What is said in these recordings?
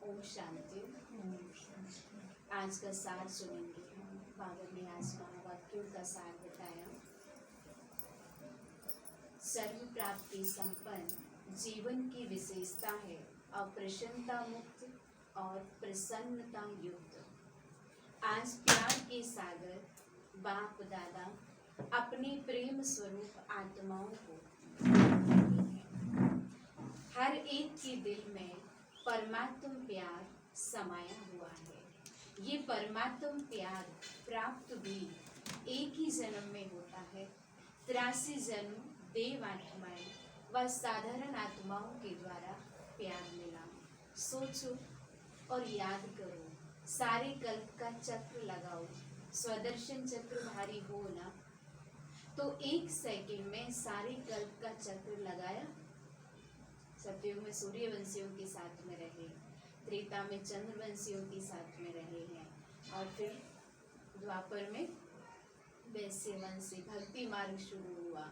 ओम शांति। आज का सार सुनेंगे हम। बाबा ने आज महावाक्यों का सार बताया। सर्व प्राप्ति संपन्न जीवन की विशेषता है अप्रसन्नता मुक्त और प्रसन्नता युक्त। आज प्यार के सागर बाप दादा अपने प्रेम स्वरूप आत्माओं को हर एक के दिल में परमात्म प्यार समाया हुआ है। ये परमात्म प्यार प्राप्त भी एक ही जन्म में होता है। 83 जन्म देव आत्माएं व साधारण आत्माओं के द्वारा प्यार मिला। सोचो और याद करो, सारे कल्प का चक्र लगाओ। स्वदर्शन चक्रधारी हो ना, तो एक सेकंड में सारे कल्प का चक्र लगाया। सतयुग में सूर्यवंशियों के साथ में रहे, त्रेता में चंद्रवंशियों के साथ में रहे हैं, और फिर द्वापर में वैश्यवंशी भक्ति मार्ग शुरू हुआ।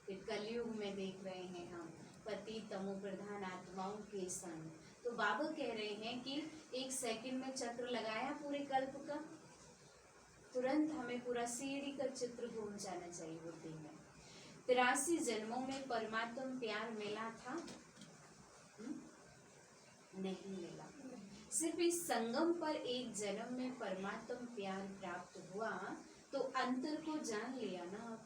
फिर कलयुग में देख रहे हैं हम पति तमो प्रधान आत्माओं के संग। तो बाबा कह रहे हैं कि एक सेकंड में चक्र लगाया पूरे कल्प का, तुरंत हमें पूरा सीढ़ी का चित्र घूम जाना चाहिए बुद्धि में। 83 जन्मों में परमात्म प्यार मिला था? नहीं मिला। सिर्फ इस संगम पर एक जन्म में परमात्म प्यार प्राप्त हुआ, तो अंतर को जान लिया ना।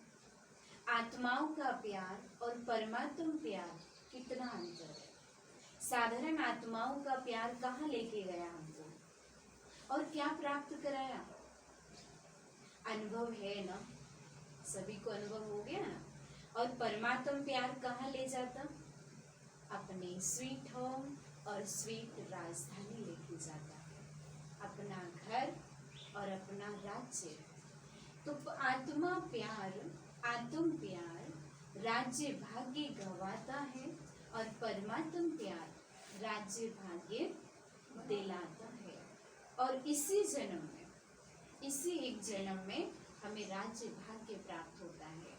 आत्माओं का प्यार और परमात्म प्यार कितना अंतर है। साधारण आत्माओं का प्यार कहाँ लेके गया हमको, और क्या प्राप्त कराया? अनुभव है ना, सभी को अनुभव हो गया ना। और परमात्म प्यार कहाँ ले जाता? अपने स्वीट होम और स्वीट राजधानी लेके जाता है, अपना घर और अपना राज्य। तो आत्मा प्यार, आत्म प्यार राज्य भाग्य गवाता है, और परमात्म प्यार राज्य भाग्य दिलाता है। और इसी जन्म में, इसी एक जन्म में हमें राज्य भाग्य प्राप्त होता है।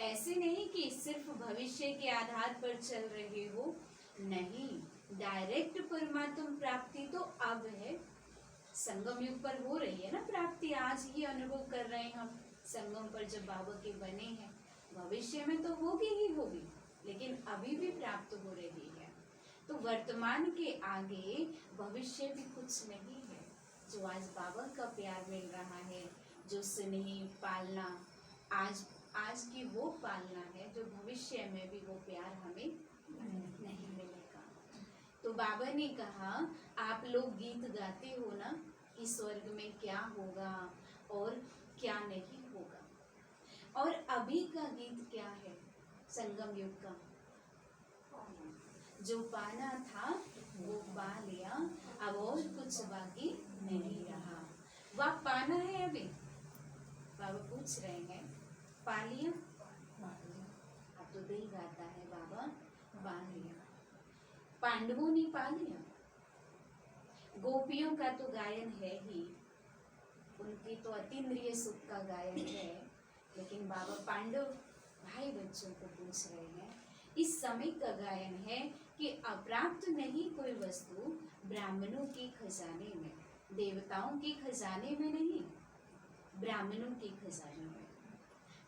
ऐसे नहीं कि सिर्फ भविष्य के आधार पर चल रहे हो, नहीं, डायरेक्ट परमात्म प्राप्ति तो अब है। संगम युग पर हो रही है ना प्राप्ति, आज ही अनुभव कर रहे हैं हम संगम पर जब बाबा के बने हैं। भविष्य में तो होगी ही होगी, लेकिन अभी भी प्राप्त हो रही है। तो वर्तमान के आगे भविष्य भी कुछ नहीं है। जो आज बाबा का प्यार मिल रहा है, जो स्नेह पालना आज की वो पालना है, जो भविष्य में भी वो प्यार हमें नहीं मिलेगा। तो बाबा ने कहा, आप लोग गीत गाते हो ना कि स्वर्ग में क्या होगा और क्या नहीं होगा। और अभी का गीत क्या है संगम युग का? जो पाना था वो पा लिया, अब और कुछ बाकी नहीं रहा। वह पाना है अभी? बाबा पूछ रहे हैं, पा लिया? अब तो दिल गाता है बाबा, पा लिया। पांडवों ने पा लिया। गोपियों का तो गायन है ही, उनकी तो अतीन्द्रिय सुख का गायन है। लेकिन बाबा पांडव भाई बच्चों को पूछ रहे हैं, इस समय का गायन है कि अप्राप्त नहीं कोई वस्तु ब्राह्मणों के खजाने में, देवताओं के खजाने में नहीं, ब्राह्मणों के खजाने में।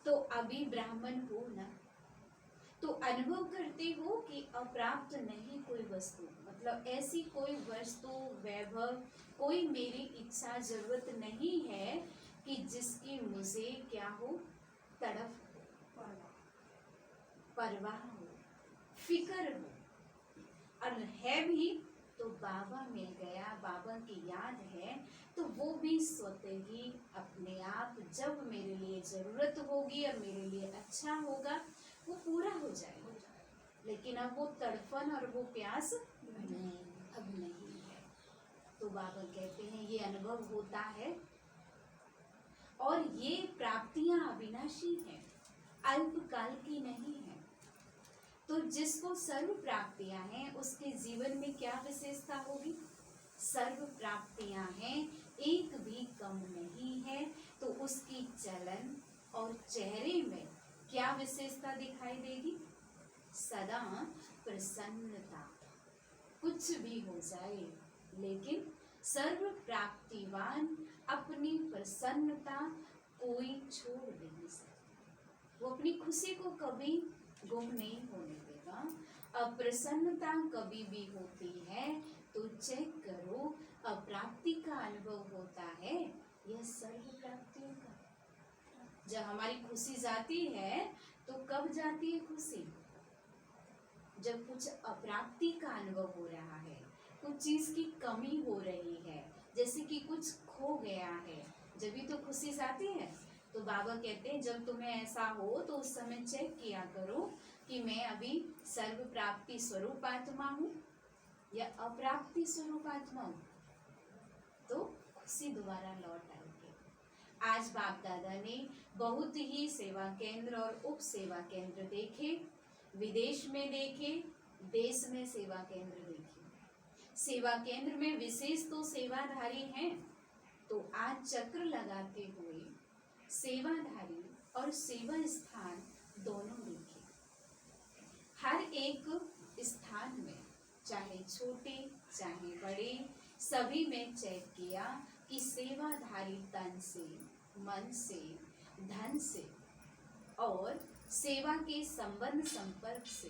तो अभी ब्राह्मण हो ना, तो अनुभव करते हो कि अप्राप्त नहीं कोई वस्तु, मतलब ऐसी कोई वस्तु वैभव, कोई मेरी इच्छा जरूरत नहीं है कि जिसकी मुझे क्या हो, तड़फ हो, परवाह हो, फिक्र हो। और है भी तो बाबा मिल गया, बाबा की याद है, तो वो भी स्वतः ही अपने आप जब मेरे लिए जरूरत होगी और मेरे लिए अच्छा होगा वो पूरा हो जाएगा। लेकिन अब वो तड़फन और वो प्यास अब नहीं है। तो बाबा कहते हैं ये अनुभव होता है, और ये प्राप्तियां अविनाशी हैं, अल्पकाल की नहीं है। तो जिसको सर्व प्राप्तियां हैं उसके जीवन में क्या विशेषता होगी? सर्व प्राप्तियां हैं, एक भी कम नहीं है। तो उसकी चलन और चेहरे में क्या विशेषता दिखाई देगी? सदा प्रसन्नता। कुछ भी हो जाए लेकिन सर्व प्राप्तिवान अपनी प्रसन्नता कोई छोड़ नहीं सकता। वो अपनी खुशी को कभी गुम नहीं होने देगा। अप्रसन्नता कभी भी होती है तो चेक करो, अप्राप्ति का अनुभव होता है यह सर्व प्राप्तियों का। जब हमारी खुशी जाती है तो कब जाती है खुशी? जब कुछ अप्राप्ति का अनुभव हो रहा है, कुछ चीज की कमी हो रही है, जैसे कि कुछ खो गया है, जब भी तो खुशी आती है। तो बाबा कहते हैं जब तुम्हें ऐसा हो तो उस समय चेक किया करो कि मैं अभी सर्व प्राप्ति स्वरूप आत्मा हूँ या अप्राप्ति स्वरूप आत्मा हूँ, तो खुशी दोबारा लौट आएगी। आज बाप दादा ने बहुत ही सेवा केंद्र और उप सेवा केंद्र देखे, विदेश में देखे, देश में सेवा केंद्र देखे। सेवा केंद्र में विशेष तो सेवाधारी हैं, तो आज चक्र लगाते हुए सेवाधारी और सेवा स्थान दोनों देखे। हर एक स्थान में, चाहे छोटे चाहे बड़े, सभी में चेक किया कि सेवाधारी तन से, मन से, धन से और सेवा के संबंध संपर्क से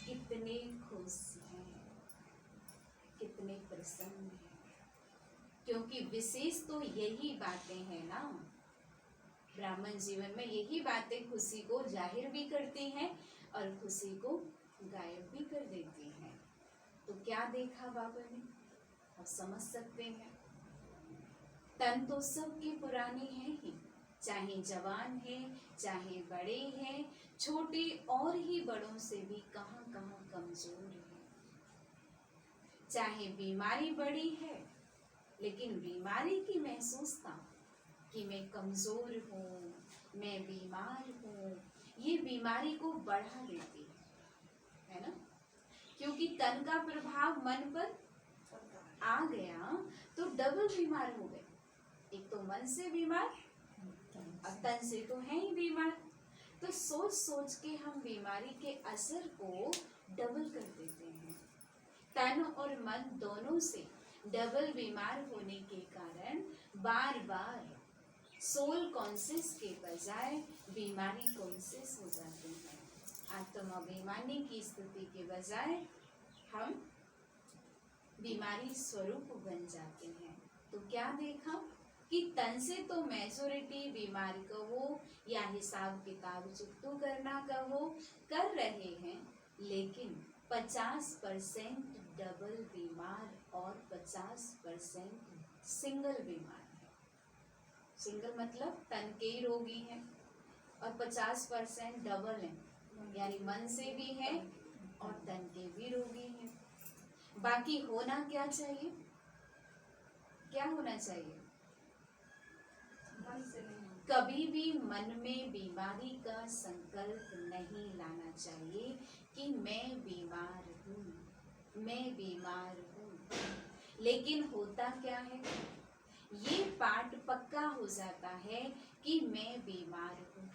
कितने खुश हैं, कितने प्रसन्न हैं। क्योंकि विशेष तो यही बातें हैं ना, ब्राह्मण जीवन में यही बातें खुशी को जाहिर भी करती हैं और खुशी को गायब भी कर देती हैं। तो क्या देखा बाबा ने, आप समझ सकते हैं। तन तो सबके पुराने हैं ही, चाहे जवान है चाहे बड़े हैं, छोटे और ही बड़ों से भी कहाँ कहाँ कमजोर है। चाहे बीमारी बड़ी है, लेकिन बीमारी की महसूसता कि मैं कमजोर हूँ, मैं बीमार हूँ, ये बीमारी को बढ़ा देती है ना। क्योंकि तन का प्रभाव मन पर आ गया तो डबल बीमार हो गए। एक तो मन से बीमार और तन से तो है ही बीमार। तो सोच सोच के हम बीमारी के असर को डबल कर देते हैं। तन और मन दोनों से डबल बीमार होने के कारण बार बार सोल कॉन्शियस के बजाय बीमारी कॉन्शियस हो जाते हैं। आत्माभिमानी की स्थिति के बजाय हम बीमारी स्वरूप बन जाते हैं। तो क्या देखा कि तन से तो मेजोरिटी बीमार कहो या हिसाब किताब चुकतू करना कहो कर रहे हैं, लेकिन 50% डबल बीमार और 50% सिंगल बीमार है। सिंगल मतलब तन के ही रोगी हैं और 50% डबल है, यानी मन से भी है और तन के भी रोगी हैं। बाकी होना क्या चाहिए? क्या होना चाहिए? कभी भी मन में बीमारी का संकल्प नहीं लाना चाहिए कि मैं बीमार हूँ, मैं बीमार हूँ। लेकिन होता क्या है, ये पाठ पक्का हो जाता है कि मैं बीमार हूँ।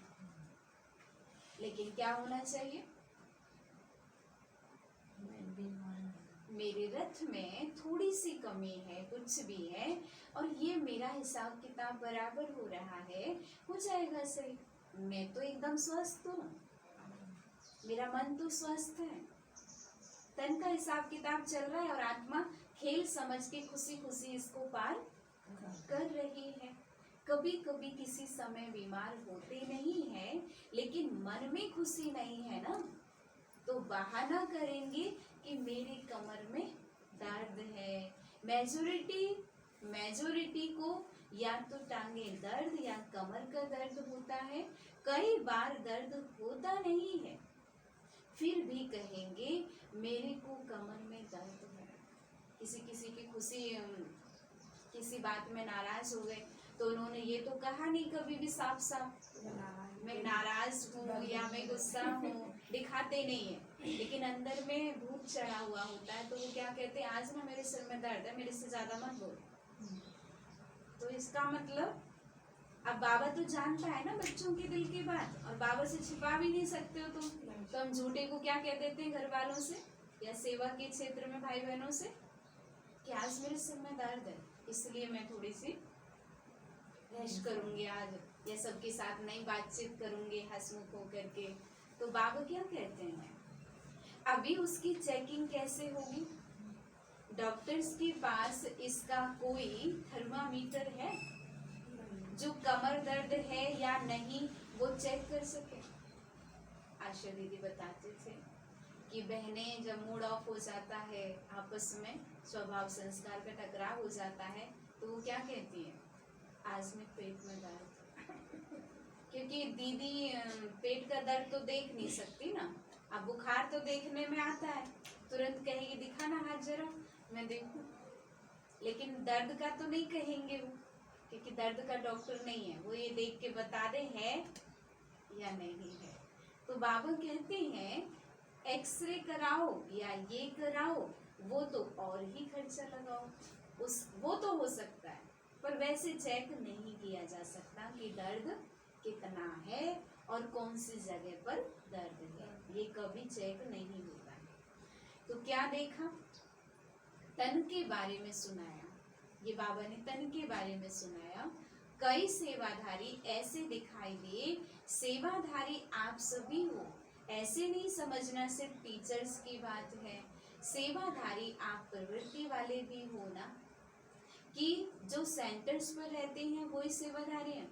लेकिन क्या होना चाहिए? मेरे रथ में थोड़ी सी कमी है, कुछ भी है, और ये मेरा हिसाब किताब बराबर हो रहा है, हो जाएगा सही। मैं तो एकदम स्वस्थ हूँ, मेरा मन तो स्वस्थ है, तन का हिसाब किताब चल रहा है और आत्मा खेल समझ के खुशी खुशी इसको पार कर रही है। कभी कभी किसी समय बीमार होते नहीं है, लेकिन मन में खुशी नहीं है ना, तो बहाना करेंगे कि मेरी कमर में दर्द है। मेजोरिटी को या तो टांगे दर्द या कमर का दर्द होता है, कई बार दर्द होता नहीं है, फिर भी कहेंगे मेरे को कमर में दर्द है। किसी की खुशी किसी बात में नाराज हो गए तो उन्होंने ये तो कहा नहीं कभी भी साफ साफ मैं नाराज हूँ या मैं गुस्सा हूँ, दिखाते नहीं है, लेकिन अंदर में भूत चढ़ा हुआ होता है। तो वो क्या कहते हैं, आज ना मेरे सिर में दर्द है, मेरे से ज्यादा मत बोल। तो इसका मतलब अब बाबा तो जानता है ना बच्चों के दिल की बात, और बाबा से छिपा भी नहीं सकते हो तुम। तो हम झूठे को क्या कह देते हैं घर वालों से या सेवा के क्षेत्र में भाई बहनों से, क्या आज मेरे सिर में दर्द है, इसलिए मैं थोड़ी सी रेस्ट करूंगी आज, या सबके साथ नहीं बातचीत करूंगी हंसमुख होकर के। तो बाबा क्या कहते हैं, अभी उसकी चेकिंग कैसे होगी? डॉक्टर्स के पास इसका कोई थर्मामीटर है जो कमर दर्द है या नहीं वो चेक कर सके? आशा दीदी बताते थे कि बहनें जब मूड ऑफ हो जाता है, आपस में स्वभाव संस्कार का टकराव हो जाता है, तो वो क्या कहती है, आज में पेट में दर्द। क्योंकि दीदी पेट का दर्द तो देख नहीं सकती ना, अब बुखार तो देखने में आता है, तुरंत कहेगी दिखा ना हाथ जरा मैं देखूं, लेकिन दर्द का तो नहीं कहेंगे वो, क्योंकि दर्द का डॉक्टर नहीं है, वो ये देख के बता दे है या नहीं है। तो बाबा कहते हैं एक्सरे कराओ या ये कराओ, वो तो और ही खर्चा लगाओ, वो तो हो सकता है, पर वैसे चेक नहीं किया जा सकता कि दर्द कितना है और कौन सी जगह पर दर्द है, ये कभी चेक नहीं होता है। तो क्या देखा, तन के बारे में सुनाया, ये बाबा ने तन के बारे में सुनाया। कई सेवाधारी ऐसे दिखाई दिए, सेवाधारी आप सभी हो, ऐसे नहीं समझना सिर्फ टीचर्स की बात है, सेवाधारी आप प्रवृत्ति वाले भी हो ना, कि जो सेंटर्स पर रहते हैं वही सेवाधारी हैं,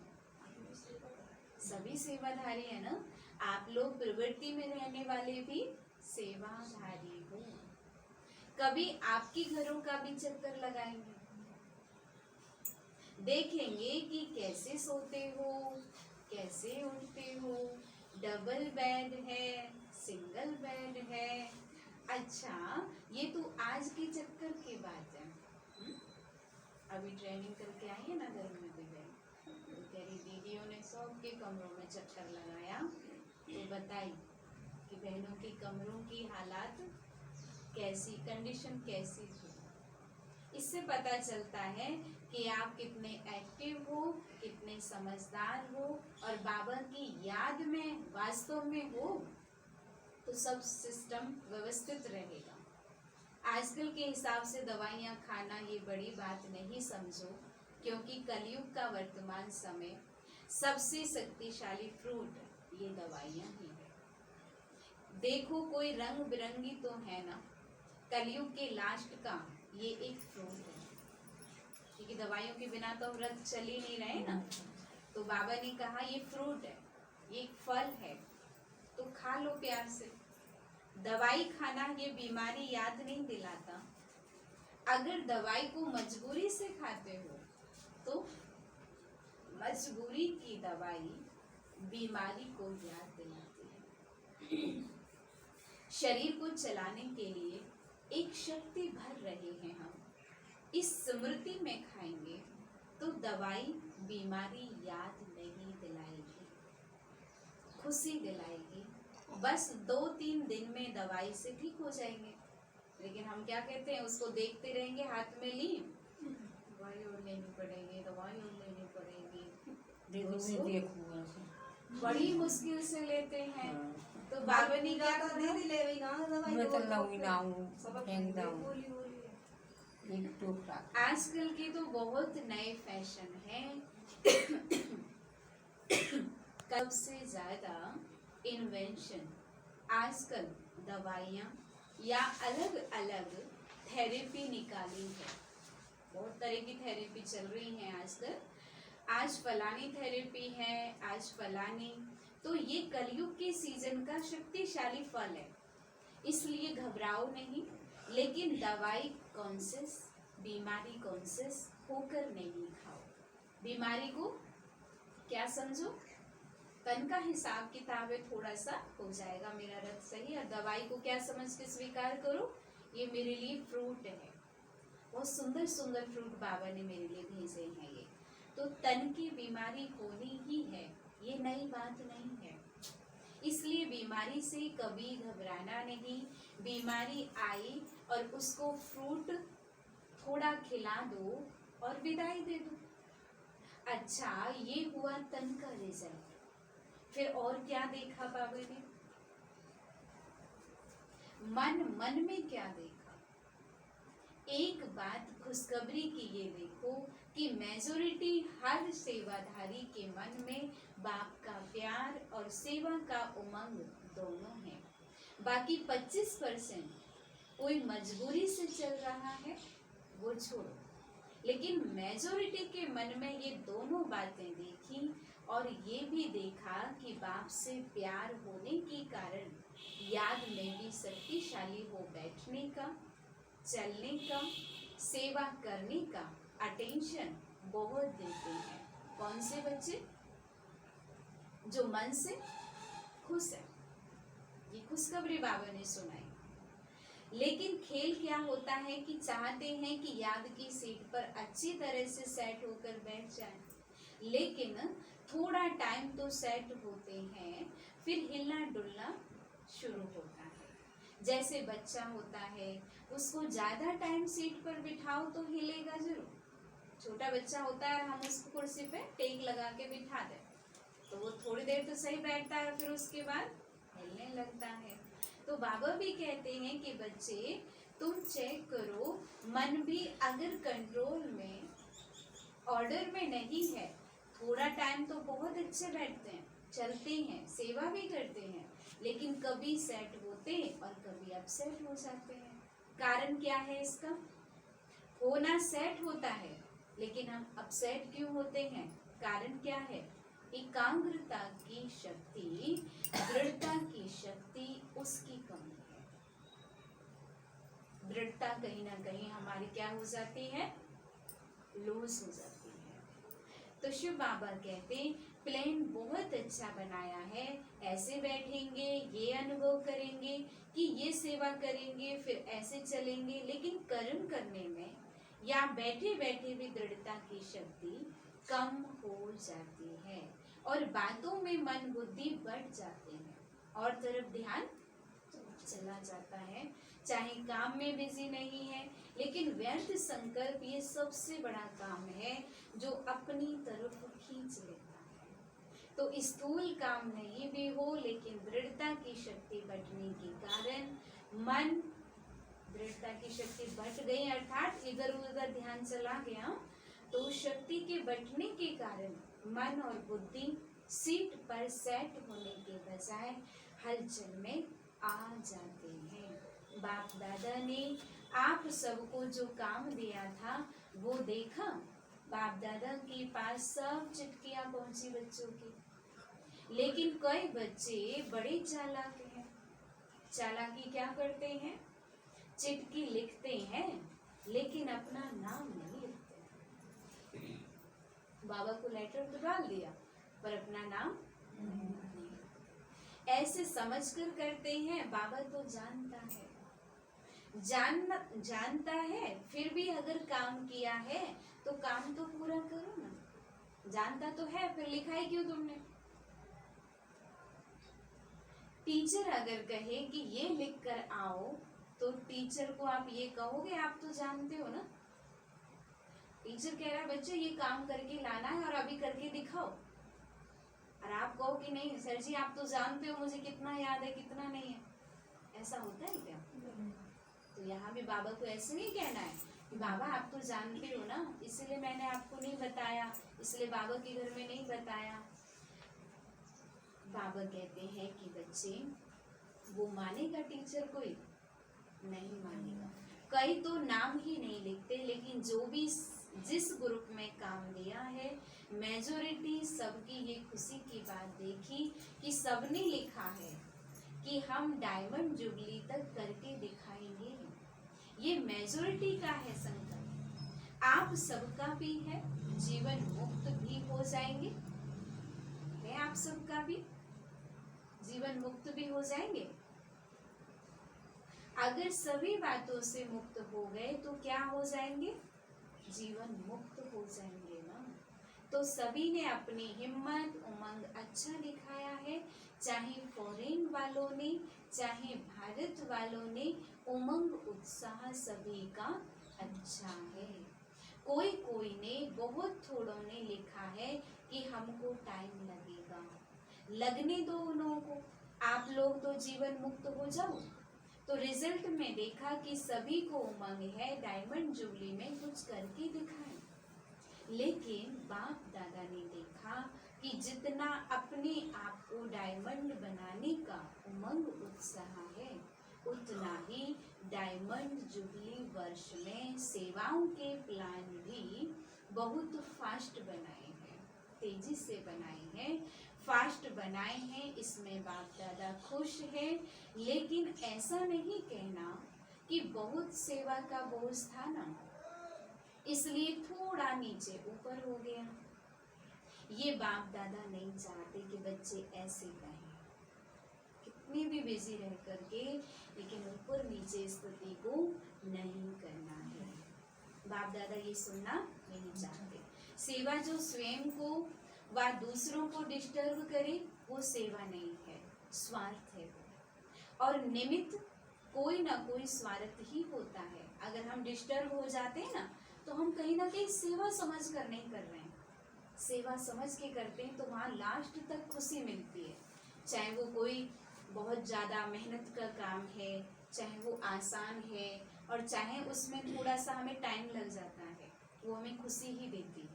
सभी सेवाधारी है ना, आप लोग प्रवृत्ति में रहने वाले भी सेवाधारी हो। कभी आपके घरों का भी चक्कर लगाएंगे, देखेंगे कि कैसे सोते हो, कैसे उठते हो, डबल बेड है, सिंगल बेड है। अच्छा, ये तो आज के चक्कर की बात है। अभी ट्रेनिंग करके आई है ना घर में भी गई, तो कह रही दीदियों ने सबके कमरों में चक्कर लगाया, तो बताई कि बहनों के कमरों की हालात कैसी, कंडीशन कैसी थी। इससे पता चलता है कि आप कितने एक्टिव हो, कितने समझदार हो, और बाबा की याद में वास्तव में हो, तो सब सिस्टम व्यवस्थित रहेगा। आजकल के हिसाब से दवाइयाँ खाना ये बड़ी बात नहीं समझो, क्योंकि कलयुग का वर्तमान समय सबसे शक्तिशाली फ्रूट ये दवाइयाँ ही है। देखो कोई रंग बिरंगी तो है ना, कलयुग के लास्ट का ये एक फ्रूट है, क्योंकि दवाइयों के बिना तो व्रत चल ही नहीं रहे ना, तो बाबा ने कहा ये फ्रूट है, ये एक फल है, तो खा लो प्यार से। दवाई खाना ये बीमारी याद नहीं दिलाता, अगर दवाई को मजबूरी से खाते हो तो मजबूरी की दवाई बीमारी को याद दिलाती है। शरीर को चलाने के लिए एक शक्ति भर रहे हैं हम, इस स्मृति में खाएंगे तो दवाई बीमारी याद नहीं दिलाएगी, खुशी दिलाएगी। बस 2-3 दिन में दवाई से ठीक हो जाएंगे, लेकिन हम क्या कहते हैं, उसको देखते रहेंगे, हाथ में ली दवाई और लेनी पड़ेगी, दवाई और लेनी पड़ेगी, बड़ी मुश्किल से लेते हैं। तो बाबा ने क्या आजकल के तो बहुत नए फैशन है, सबसे ज्यादा इन्वेंशन आजकल दवाइयाँ या अलग अलग थेरेपी निकाली है, बहुत तरह की थेरेपी चल रही है आजकल, आज फलानी थेरेपी है, आज फलानी। तो ये कलयुग के सीजन का शक्तिशाली फल है, इसलिए घबराओ नहीं, लेकिन दवाई कॉन्शियस, बीमारी कॉन्शियस होकर नहीं खाओ। बीमारी को क्या समझो, तन का हिसाब किताब है, थोड़ा सा हो जाएगा मेरा रथ सही, और दवाई को क्या समझ के स्वीकार करो, ये मेरे लिए फ्रूट है, बहुत सुंदर सुंदर फ्रूट बाबा ने मेरे लिए भेजे हैं। ये तो तन की बीमारी होनी ही है, ये नई बात नहीं है, इसलिए बीमारी से कभी घबराना नहीं। बीमारी आई और उसको फ्रूट थोड़ा खिला दो और विदाई दे दो। अच्छा, ये हुआ तन का रिजल्ट, फिर और क्या देखा बाबा ने, मन में क्या देखा। एक बात खुशखबरी की ये देखो कि मेजोरिटी हर सेवाधारी के मन में बाप का प्यार और सेवा का उमंग दोनों है। बाकी 25% कोई मजबूरी से चल रहा है, वो छोड़ो, लेकिन मेजोरिटी के मन में ये दोनों बातें देखी और ये भी देखा कि बाप से प्यार होने के कारण याद में भी शक्तिशाली हो बैठने का, चलने का, सेवा करने का अटेंशन बहुत देते हैं। कौन से बच्चे? जो मन से खुश है। ये खुशखबरी बाबा ने सुनाई। लेकिन खेल क्या होता है कि चाहते हैं कि याद की सीट पर अच्छी तरह से सेट होकर बैठ जाएं, लेकिन थोड़ा टाइम तो सेट होते हैं, फिर हिलना डुलना शुरू होता है। जैसे बच्चा होता है, उसको ज्यादा टाइम सीट पर बिठाओ तो हिलेगा जरूर। छोटा बच्चा होता है, हम उसको कुर्सी पे टेक लगा के बिठा दें तो वो थोड़ी देर तो सही बैठता है, फिर उसके बाद हिलने लगता है। तो बाबा भी कहते हैं कि बच्चे तुम चेक करो, मन भी अगर कंट्रोल में, ऑर्डर में नहीं है, थोड़ा टाइम तो बहुत अच्छे बैठते हैं, चलते हैं, सेवा भी करते हैं, लेकिन कभी सेट होते और कभी अपसेट हो जाते हैं। कारण क्या है इसका? होना सेट होता है, लेकिन हम अपसेट क्यों होते हैं? कारण क्या है? एकाग्रता की शक्ति, दृढ़ता की शक्ति उसकी कमी है। दृढ़ता कहीं ना कहीं हमारी क्या हो जाती है? लूज हो जाती है। तो शिव बाबा कहते प्लेन बहुत अच्छा बनाया है, ऐसे बैठेंगे, ये अनुभव करेंगे कि ये सेवा करेंगे, फिर ऐसे चलेंगे, लेकिन कर्म करने में या बैठे बैठे भी दृढ़ता की शक्ति कम हो जाती है और बातों में मन बुद्धि बढ़ जाते हैं और तरफ ध्यान चला जाता है। चाहे काम में बिजी नहीं है, लेकिन व्यर्थ संकल्प ये सबसे बड़ा काम है जो अपनी तरफ खींच लेता है। तो स्थूल काम नहीं भी हो, लेकिन दृढ़ता की शक्ति बढ़ने के कारण मन, दृढ़ता की शक्ति बढ़ गई अर्थात इधर उधर ध्यान चला गया, तो शक्ति के बढ़ने के कारण मन और बुद्धि सीट पर सेट होने के बजाय हलचल में आ जाते हैं। बाप दादा ने आप सबको जो काम दिया था वो देखा। बाप दादा के पास सब चिट्ठियां पहुंची बच्चों की, लेकिन कई बच्चे बड़े चालाक हैं। चालाकी क्या करते हैं? चिट्ठी लिखते हैं लेकिन अपना नाम नहीं लिखते। बाबा को लेटर तो डाल दिया पर अपना नाम नहीं। ऐसे समझकर करते हैं। बाबा तो जानता है, जानता है, फिर भी अगर काम किया है तो काम तो पूरा करो ना। जानता तो है, फिर लिखाई क्यों तुमने? टीचर अगर कहे कि ये लिख कर आओ तो टीचर को आप ये कहोगे आप तो जानते हो ना। टीचर कह रहा है बच्चे ये काम करके लाना है और अभी करके दिखाओ, और आप कहो कि नहीं सर जी आप तो जानते हो मुझे कितना याद है कितना नहीं है। ऐसा होता है क्या? तो यहाँ भी बाबा को ऐसे नहीं कहना है कि बाबा आप तो जानते हो ना, इसलिए मैंने आपको नहीं बताया, इसलिए बाबा के घर में नहीं बताया। बाबा कहते हैं कि बच्चे वो मानेगा टीचर कोई नहीं मानेगा। कई तो नाम ही नहीं लिखते, लेकिन जो भी जिस ग्रुप में काम दिया है मेजोरिटी सबकी ये खुशी की बात देखी कि सबने लिखा है कि हम डायमंड जुबली तक करके दिखाएंगे। ये मेजोरिटी का है संकल्प। आप सबका भी है, जीवन मुक्त भी हो जाएंगे। है आप सबका भी जीवन मुक्त भी हो जाएंगे। अगर सभी बातों से मुक्त हो गए तो क्या हो जाएंगे? जीवन मुक्त हो जाएंगे ना। तो सभी ने अपनी हिम्मत उमंग अच्छा दिखाया है, चाहे फॉरेन वालों ने चाहे भारत वालों ने, उमंग उत्साह सभी का अच्छा है। कोई कोई ने, बहुत थोड़ों ने लिखा है कि हमको टाइम लगेगा। लगने दो उन लोगों को, आप लोग तो जीवन मुक्त हो जाओ तो रिजल्ट में देखा कि सभी को उमंग है डायमंड जुबली में कुछ करके दिखाएं। लेकिन बाप दादा ने देखा कि जितना अपने आप को डायमंड बनाने का उमंग उत्साह है, उतना ही डायमंड जुबली वर्ष में सेवाओं के प्लान भी बहुत फास्ट बनाए हैं, तेजी से बनाए हैं, फास्ट बनाए हैं। इसमें बाप दादा खुश है। लेकिन ऐसा नहीं कहना कि बहुत सेवा का बोझ था ना, इसलिए थोड़ा नीचे ऊपर हो गया। ये बाप दादा नहीं चाहते कि बच्चे ऐसे कहें, कितने भी बिजी रह करके, लेकिन ऊपर नीचे स्थिति को नहीं करना है। बाप दादा ये सुनना नहीं चाहते। सेवा जो स्वयं को व दूसरों को डिस्टर्ब करे वो सेवा नहीं है, स्वार्थ है वो। और निमित्त कोई ना कोई स्वार्थ ही होता है। अगर हम डिस्टर्ब हो जाते हैं ना, तो हम कहीं ना कहीं सेवा समझ कर नहीं कर रहे हैं। सेवा समझ के करते हैं तो वहाँ लास्ट तक खुशी मिलती है। चाहे वो कोई बहुत ज़्यादा मेहनत का काम है, चाहे वो आसान है, और चाहे उसमें थोड़ा सा हमें टाइम लग जाता है, वो हमें खुशी ही देती है।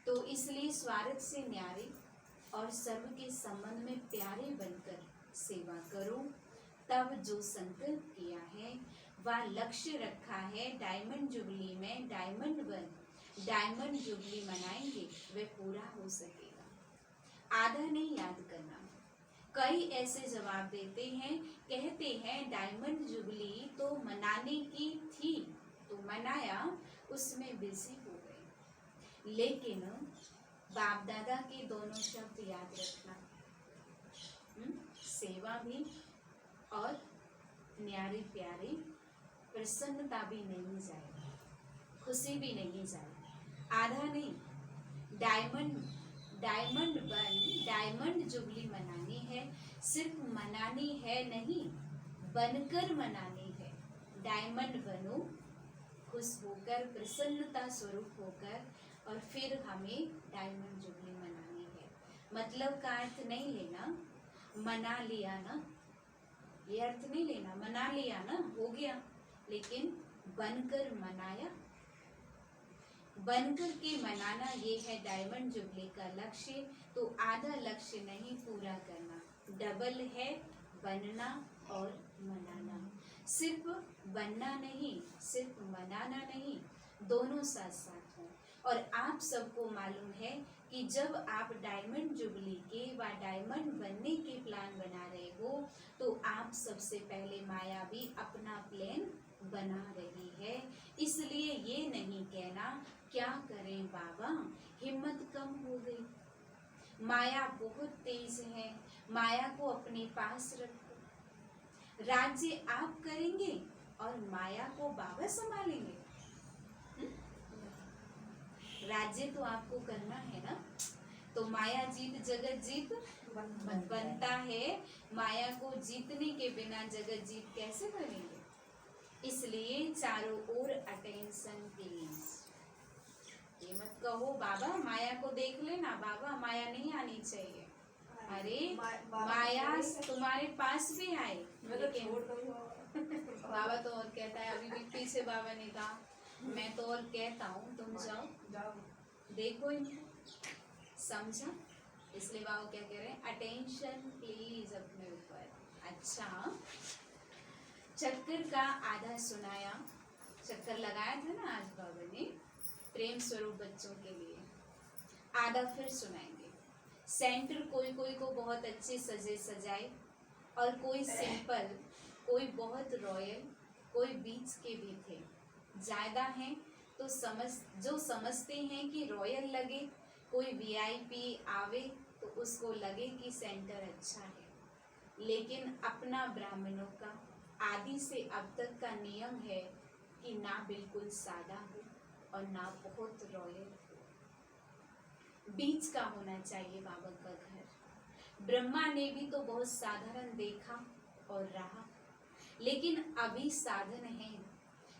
तो इसलिए स्वार्थ से न्यारे और सर्व के संबंध में प्यारे बनकर सेवा करो। तब जो संकल्प किया है वह लक्ष्य रखा है, डायमंड जुबली में डायमंड जुबली मनाएंगे, वह पूरा हो सकेगा। आधा नहीं याद करना। कई ऐसे जवाब देते हैं, कहते हैं डायमंड जुबली तो मनाने की थी तो मनाया, उसमें बिजी हो गए। लेकिन बाप दादा के दोनों शब्द याद रखना, सेवा भी और न्यारी प्यारी प्रसन्नता भी नहीं जाएगी, खुशी भी नहीं जाएगी। आधा नहीं, डायमंड जुबली मनानी है। सिर्फ मनानी है नहीं, बनकर मनानी है। डायमंड बनो, खुश होकर, प्रसन्नता स्वरूप होकर, और फिर हमें डायमंड जुबली मनानी है। मतलब का अर्थ नहीं लेना मना लिया ना, ये अर्थ नहीं लेना मना लिया ना, हो गया, लेकिन बनकर मनाया। बनकर के मनाना, ये है डायमंड जुबली का लक्ष्य। तो आधा लक्ष्य नहीं पूरा करना, डबल है बनना और मनाना। सिर्फ बनना नहीं, सिर्फ मनाना नहीं, दोनों साथ साथ हों। और आप सबको मालूम है कि जब आप डायमंड जुबली के व डायमंड बनने के प्लान बना रहे हो, तो आप सबसे पहले माया भी अपना प्लान बना रही है। इसलिए ये नहीं कहना क्या करें बाबा, हिम्मत कम हो गई, माया बहुत तेज है, माया को अपने पास रखो। राज्य आप करेंगे और माया को बाबा संभालेंगे। राज्य तो आपको करना है ना, तो माया जीत जगत जीत बनता है। माया को जीतने के बिना जगत जीत कैसे करेंगे? इसलिए चारों ओर अटेंशन प्लीज। ये मत कहो बाबा माया को देख लेना, बाबा माया नहीं आनी चाहिए। अरे माया तुम्हारे पास भी आए, लेकिन बाबा तो और कहता है, अभी भी पीछे बाबा ने कहा, मैं तो और कहता हूँ तुम जाओ देखो इनको, समझा? इसलिए बाबा क्या कह रहे हैं, अटेंशन प्लीज अपने ऊपर। अच्छा, चक्कर का आधा सुनाया, चक्कर लगाया था ना आज बाबा ने प्रेम स्वरूप बच्चों के लिए, आधा फिर सुनाएंगे। सेंटर कोई कोई को बहुत अच्छे सजे सजाए, और कोई सिंपल, कोई बहुत रॉयल, कोई बीच के भी थे। ज़्यादा हैं तो जो समझते हैं कि रॉयल लगे, कोई वीआईपी आवे तो उसको लगे कि सेंटर अच्छा है। लेकिन अपना ब्राह्मणों का आदि से अब तक का नियम है कि ना बिल्कुल सादा हो और ना बहुत रॉयल हो, बीच का होना चाहिए बाबा का घर। ब्रह्मा ने भी तो बहुत साधारण देखा और रहा, लेकिन अभी साधन है,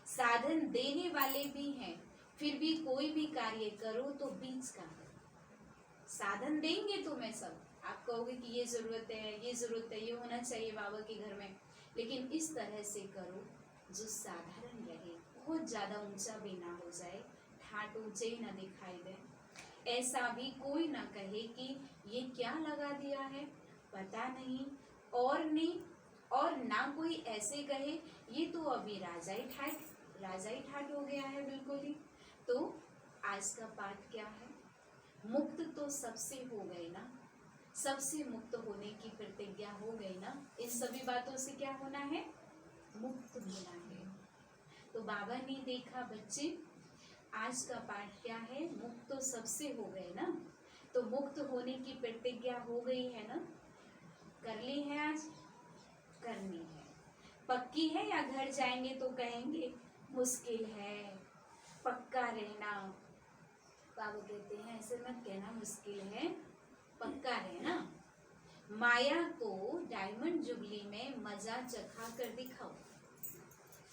साधन देने वाले भी हैं, फिर भी कोई भी कार्य करो तो बीच का करो। साधन देंगे तुम्हें सब, आप कहोगे कि ये जरूरत है, ये जरूरत है, ये होना चाहिए बाबा के घर में, लेकिन इस तरह से करो जो साधारण रहे, बहुत ज़्यादा ऊंचा भी ना हो जाए, ठाट ऊंचे ही ना दिखाई दे, ऐसा भी कोई ना कहे कि ये क्या लगा दिया है पता नहीं, और नहीं, और ना कोई ऐसे कहे ये तो अभी राजा ही ठाट हो गया है बिल्कुल ही। तो आज का पाठ क्या है? मुक्त तो सबसे हो गए ना, सबसे मुक्त होने की प्रतिज्ञा हो गई ना, इन सभी बातों से क्या होना है? मुक्त होना है। तो बाबा ने देखा बच्चे आज का पाठ क्या है? मुक्त तो सबसे हो गए ना, तो मुक्त होने की प्रतिज्ञा हो गई है ना, कर ली है आज, करनी है, पक्की है, या घर जाएंगे तो कहेंगे मुश्किल है, पक्का रहना। बाबा कहते हैं ऐसे मत कहना, मुश्किल है, पक्का रहना। माया को डायमंड जुबली में मजा चखा कर दिखाओ,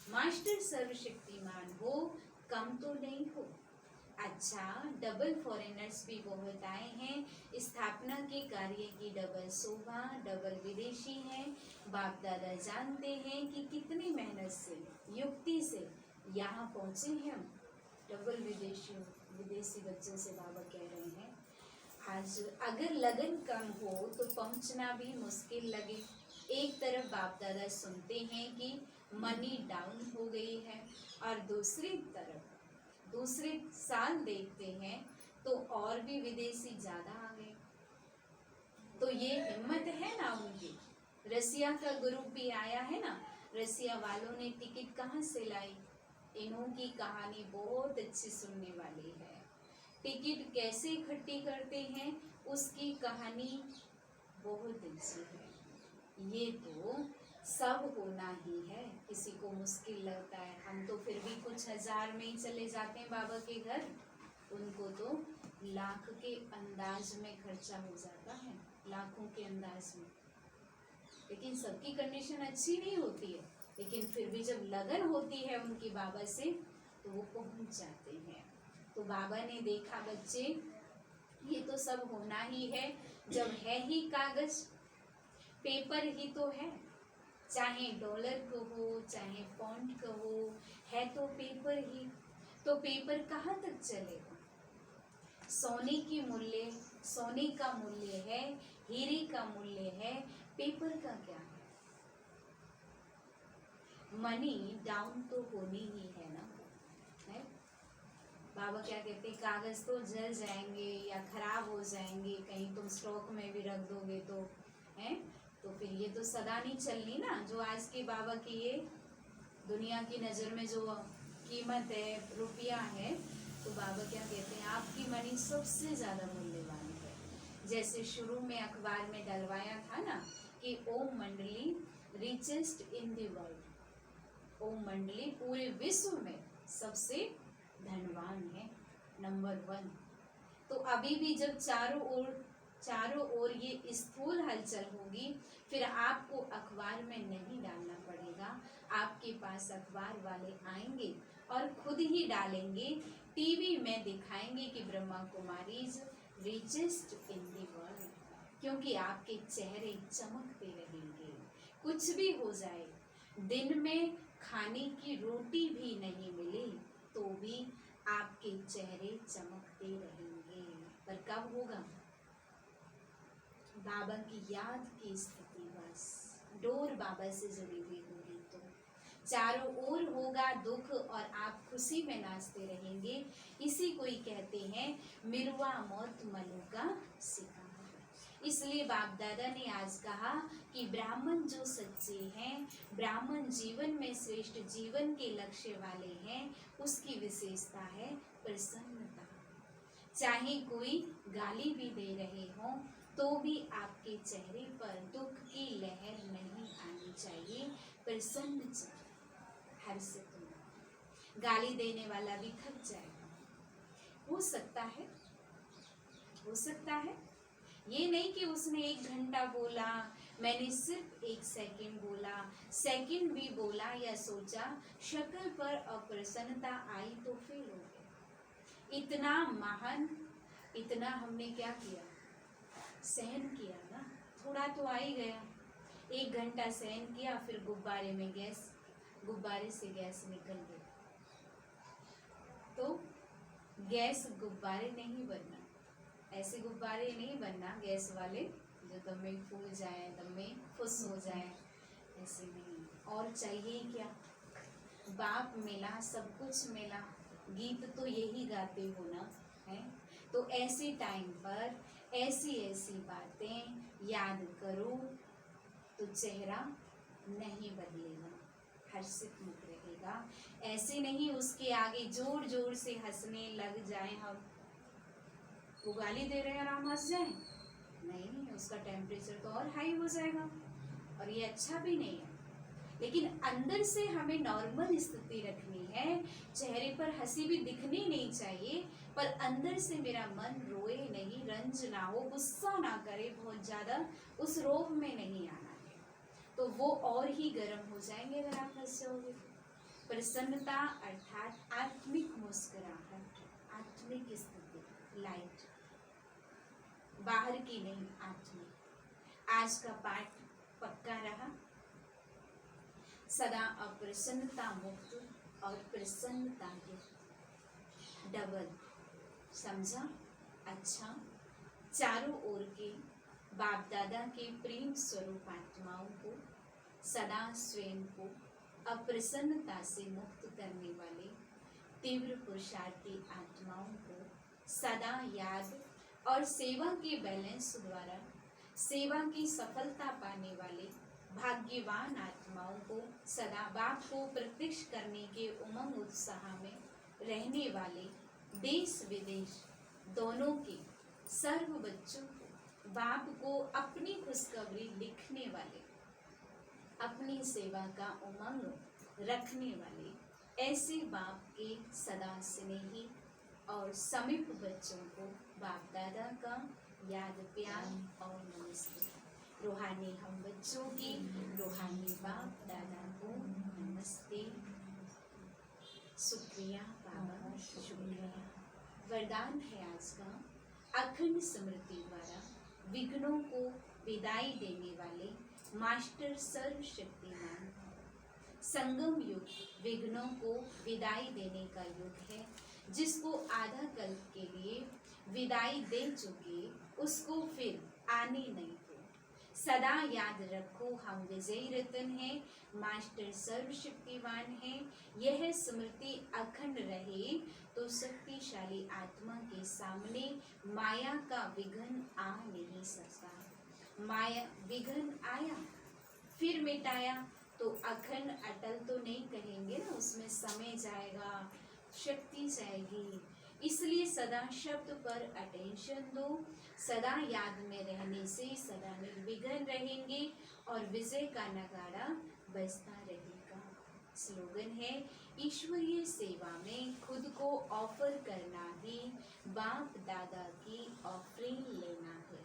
मास्टर सर्वशक्तिमान हो, कम तो नहीं हो। अच्छा, डबल फॉरेनर्स भी बहुत आए हैं, स्थापना के कार्य की डबल शोभा, डबल विदेशी हैं। बाप दादा जानते हैं कि कितनी मेहनत से, युक्ति से यहाँ पहुँचे हैं हम, डबल विदेशी बच्चों से बाबा कह रहे हैं। आज अगर लगन कम हो तो पहुँचना भी मुश्किल लगे। एक तरफ बाप दादा सुनते हैं कि मनी डाउन हो गई है, और दूसरी तरफ दूसरे साल देखते हैं तो और भी विदेशी ज्यादा आ गए। तो ये हिम्मत है ना उनकी। रसिया का ग्रुप भी आया है ना, रसिया वालों ने टिकट कहाँ से लाई? इन्हों की कहानी बहुत अच्छी सुनने वाली है। टिकट कैसे इकट्ठी करते हैं उसकी कहानी बहुत अच्छी है। ये तो सब होना ही है, किसी को मुश्किल लगता है, हम तो फिर भी कुछ हजार में ही चले जाते हैं बाबा के घर, उनको तो लाख के अंदाज में खर्चा हो जाता है, लाखों के अंदाज में। लेकिन सबकी कंडीशन अच्छी नहीं होती है, लेकिन फिर भी जब लगन होती है उनकी बाबा से तो वो पहुंच जाते हैं। तो बाबा ने देखा बच्चे ये तो सब होना ही है, जब है ही कागज पेपर ही तो है, चाहे डॉलर कहो चाहे पॉन्ड कहो, है तो पेपर ही। तो पेपर कहाँ तक चलेगा? सोने का मूल्य है, हीरे का मूल्य है, पेपर का क्या है? मनी डाउन तो होनी ही है ना, है? बाबा क्या कहते हैं, कागज तो जल जाएंगे या खराब हो जाएंगे, कहीं तुम स्टॉक में भी रख दोगे तो, है? तो फिर ये तो सदा नहीं चलनी ना। जो आज के बाबा की ये दुनिया की नज़र में जो कीमत है, रुपया है, तो बाबा क्या कहते हैं, आपकी मनी सबसे ज़्यादा मूल्यवान है। जैसे शुरू में अखबार में डलवाया था ना कि ओम मंडली रिचेस्ट इन द वर्ल्ड, ओम मंडली पूरे विश्व में सबसे धनवान है, नंबर 1। तो अभी भी जब चारों ओर ये स्थूल हलचल होगी, फिर आपको अखबार में नहीं डालना पड़ेगा, आपके पास अखबार वाले आएंगे और खुद ही डालेंगे, टीवी में दिखाएंगे कि Brahma Kumaris richest in the world, क्योंकि आपके चेहरे चमकते रहेंगे। कुछ भी हो जाए, दिन में खाने की रोटी भी नहीं मिले तो भी आपके चेहरे चमकते रहेंगे। पर कब होगा? बाबा की याद की स्थिति, बस डोर बाबा से जुड़ी हुई होगी तो चारों ओर होगा दुख और आप खुशी में नाचते रहेंगे। इसी को ही कहते हैं मिरुआ मौत मनु का सिखा। इसलिए बाप दादा ने आज कहा कि ब्राह्मण जो सच्चे हैं, ब्राह्मण जीवन में श्रेष्ठ जीवन के लक्ष्य वाले हैं, उसकी विशेषता है प्रसन्नता। चाहे कोई गाली भी दे रहे हों तो भी आपके चेहरे पर दुख की लहर नहीं आनी चाहिए, प्रसन्न चेहरा, हर्षित होना। गाली देने वाला भी थक जाएगा, हो सकता है। ये नहीं कि उसने 1 घंटा बोला, मैंने सिर्फ 1 सेकंड बोला, सेकंड भी बोला या सोचा, शक्ल पर अप्रसन्नता आई तो फेल हो गया। इतना महान, इतना हमने क्या किया, सहन किया ना, थोड़ा तो आ ही गया। 1 घंटा सहन किया, फिर गुब्बारे में गैस, गुब्बारे से गैस निकल गई। तो गैस गुब्बारे नहीं बनना, ऐसे गुब्बारे नहीं बनना गैस वाले जो दम में फूल जाए, दम में फुस हो जाए, ऐसे नहीं। और चाहिए क्या? बाप मिला, सब कुछ मिला, गीत तो यही गाते हो ना, है? तो ऐसे टाइम पर ऐसी ऐसी बातें याद करो तो चेहरा नहीं बदलेगा, हर्षित मुख रहेगा। ऐसे नहीं उसके आगे जोर जोर से हंसने लग जाए हम, वो गाली दे रहे हैं और हम हंस जाए, नहीं, उसका टेम्परेचर तो और हाई हो जाएगा और ये अच्छा भी नहीं है। लेकिन अंदर से हमें नॉर्मल स्थिति रखनी है, चेहरे पर हंसी भी दिखनी नहीं चाहिए, पर अंदर से मेरा मन रोए नहीं, रंज ना हो, गुस्सा ना करे बहुत ज्यादा, उस रोब में नहीं आना है। तो वो और ही गर्म हो जाएंगे अगर आप हंस जाओगे। प्रसन्नता अर्थात आत्मिक मुस्कुराहट, आत्मिक स्थिति, लाइट, बाहर की नहीं, आत्मिक। आज का पाठ पक्का रहा। सदा अप्रसन्नता मुक्त और प्रसन्नता युक्त, डबल, समझा? अच्छा, चारों ओर के बाप दादा के प्रेम स्वरूप आत्माओं को, सदा स्वयं को अप्रसन्नता से मुक्त करने वाले तीव्र पुरुषार्थी आत्माओं को सदा याद और सेवा के बैलेंस द्वारा सेवा की सफलता पाने वाले भाग्यवान आत्माओं को सदा बाप को प्रत्यक्ष करने के उमंग उत्साह में रहने वाले देश विदेश दोनों के सर्व बच्चों को बाप को अपनी खुशखबरी लिखने वाले, अपनी सेवा का उमंग रखने वाले ऐसे बाप के सदा स्नेही और समीप बच्चों को बाप दादा का याद, प्यार और नमस्ते। रूहानी हम बच्चों की रूहानी बाप दादा को नमस्ते, शुक्रिया बाबा, शुक्रिया। वरदान है आज का, अखंड स्मृति द्वारा विघ्नों को विदाई देने वाले मास्टर सर्वशक्तिमान। संगम युग विघ्नों को विदाई देने का युग है। जिसको आधा कल्प के लिए विदाई दे चुके, उसको फिर आने नहीं दो। सदा याद रखो हम विजयी रतन हैं, मास्टर सर्वशक्तिमान हैं। यह स्मृति अखंड रहे तो शक्तिशाली आत्मा के सामने माया का विघ्न आ नहीं सकता। माया विघ्न आया फिर मिटाया तो अखंड अटल तो नहीं कहेंगे ना, उसमें समय जाएगा, शक्ति जाएगी। इसलिए सदा शब्द पर अटेंशन दो। सदा याद में रहने से सदा निर्विघ्न रहेंगे और विजय का नगाड़ा बजता रहेगा। स्लोगन है, ईश्वरीय सेवा में खुद को ऑफर करना ही बाप दादा की ऑफरिंग लेना है।